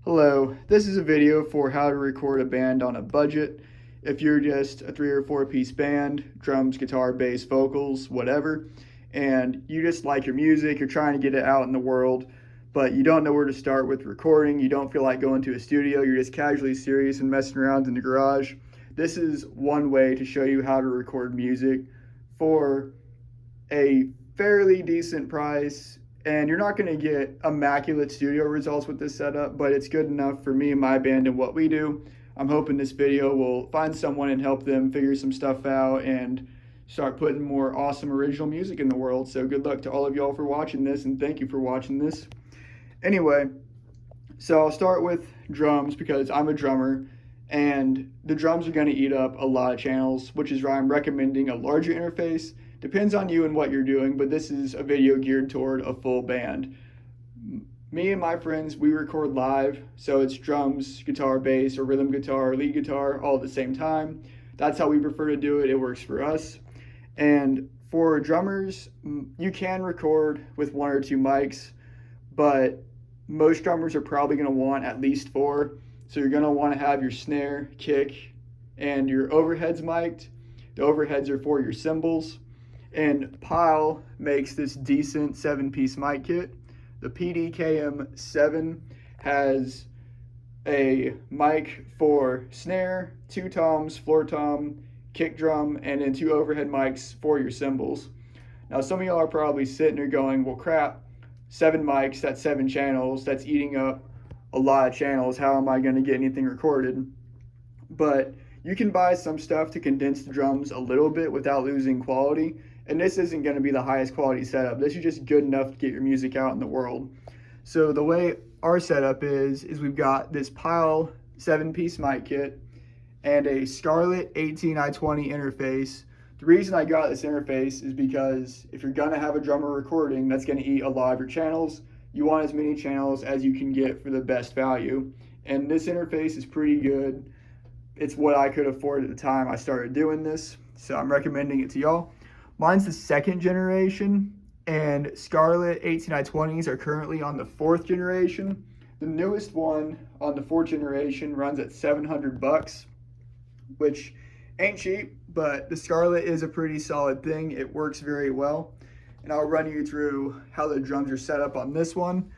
Hello, this is a video for how to record a band on a budget. If you're just a 3 or 4 piece band, drums, guitar, bass, vocals, whatever, and you just like your music, you're trying to get it out in the world, but you don't know where to start with recording, you don't feel like going to a studio, you're just casually serious and messing around in the garage, this is one way to show you how to record music for a fairly decent price, and you're not going to get immaculate studio results with this setup, but it's good enough for me and my band and what we do. I'm hoping this video will find someone and help them figure some stuff out and start putting more awesome original music in the world. So good luck to all of y'all for watching this, and thank you for watching this. Anyway, so I'll start with drums because I'm a drummer, and the drums are going to eat up a lot of channels, which is why I'm recommending a larger interface. Depends on you and what you're doing, but this is a video geared toward a full band. Me and my friends, we record live, so it's drums, guitar, bass, or rhythm guitar, or lead guitar, all at the same time. That's how we prefer to do it. It works for us. And for drummers, you can record with 1 or 2 mics, but most drummers are probably going to want at least 4. So you're going to want to have your snare, kick, and your overheads mic'd. The overheads are for your cymbals. And Pyle makes this decent 7-piece mic kit. The PDKM7 has a mic for snare, 2 toms, floor tom, kick drum, and then 2 overhead mics for your cymbals. Now some of y'all are probably sitting there going, well crap, 7 mics, that's 7 channels, that's eating up a lot of channels, how am I going to get anything recorded? But you can buy some stuff to condense the drums a little bit without losing quality. And this isn't going to be the highest quality setup. This is just good enough to get your music out in the world. So the way our setup is we've got this Pyle 7-piece mic kit and a Scarlett 18i20 interface. The reason I got this interface is because if you're going to have a drummer recording, that's going to eat a lot of your channels. You want as many channels as you can get for the best value. And this interface is pretty good. It's what I could afford at the time I started doing this, so I'm recommending it to y'all. Mine's the 2nd generation, and Scarlett 18i20s are currently on the 4th generation. The newest one on the 4th generation runs at $700, which ain't cheap, but the Scarlett is a pretty solid thing. It works very well, and I'll run you through how the drums are set up on this one.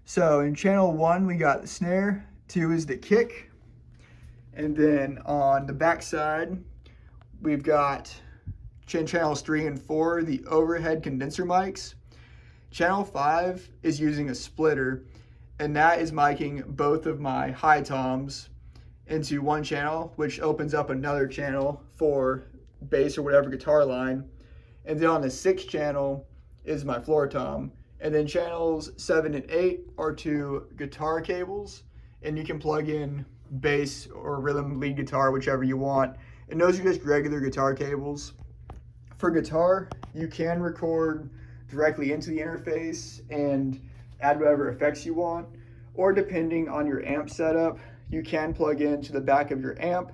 So in channel 1, we got the snare, 2 is the kick, and then on the back side, we've got channels 3 and 4, the overhead condenser mics. Channel 5 is using a splitter, and that is miking both of my high toms into one channel, which opens up another channel for bass or whatever guitar line. And then on the 6th channel is my floor tom. And then channels 7 and 8 are 2 guitar cables, and you can plug in bass or rhythm lead guitar, whichever you want. And those are just regular guitar cables. For guitar, you can record directly into the interface and add whatever effects you want, or depending on your amp setup, you can plug into the back of your amp,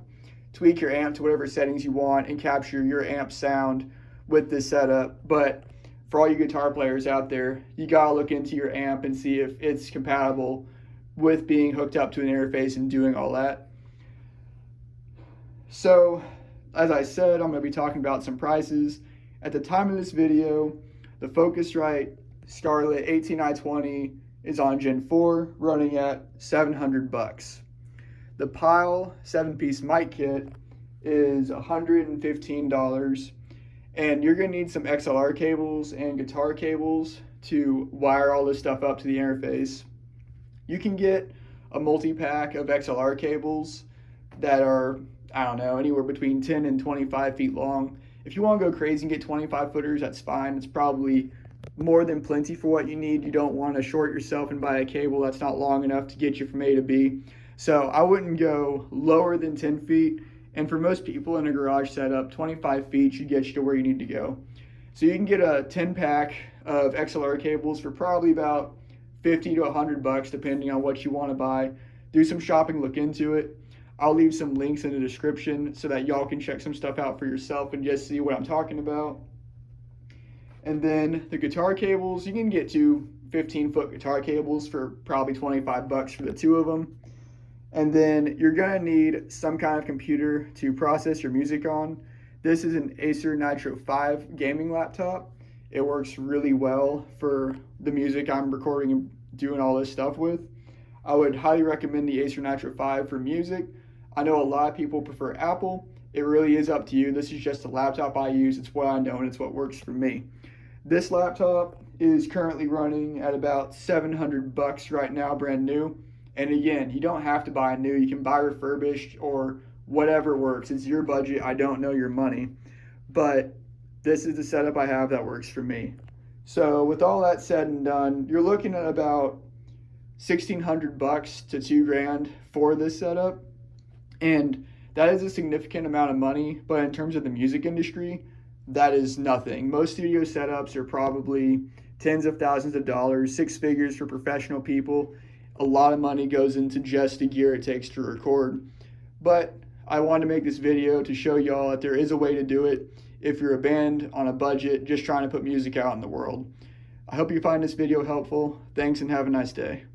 tweak your amp to whatever settings you want, and capture your amp sound with this setup. But for all you guitar players out there, you gotta look into your amp and see if it's compatible with being hooked up to an interface and doing all that. So, as I said, I'm going to be talking about some prices. At the time of this video, the Focusrite Scarlett 18i20 is on Gen 4, running at $700. The Pyle 7-piece mic kit is $115, and you're going to need some XLR cables and guitar cables to wire all this stuff up to the interface. You can get a multi-pack of XLR cables that are, I don't know, anywhere between 10 and 25 feet long. If you want to go crazy and get 25 footers, that's fine. It's probably more than plenty for what you need. You don't want to short yourself and buy a cable that's not long enough to get you from A to B. So I wouldn't go lower than 10 feet. And for most people in a garage setup, 25 feet should get you to where you need to go. So you can get a 10-pack of XLR cables for probably about $50 to $100, depending on what you want to buy. Do some shopping, look into it. I'll leave some links in the description so that y'all can check some stuff out for yourself and just see what I'm talking about. And then the guitar cables, you can get to 15-foot guitar cables for probably 25 bucks for the two of them. And then you're gonna need some kind of computer to process your music on. This is an Acer Nitro 5 gaming laptop. It works really well for the music I'm recording and doing all this stuff with. I would highly recommend the Acer Nitro 5 for music. I know a lot of people prefer Apple. It really is up to you. This is just a laptop I use. It's what I know and it's what works for me. This laptop is currently running at about 700 bucks right now, brand new. And again, you don't have to buy new. You can buy refurbished or whatever works. It's your budget. I don't know your money. But this is the setup I have that works for me. So with all that said and done, you're looking at about 1,600 bucks to $2,000 for this setup. And that is a significant amount of money, but in terms of the music industry, that is nothing. Most studio setups are probably tens of thousands of dollars, six figures for professional people. A lot of money goes into just the gear it takes to record. But I wanted to make this video to show y'all that there is a way to do it if you're a band on a budget just trying to put music out in the world. I hope you find this video helpful. Thanks and have a nice day.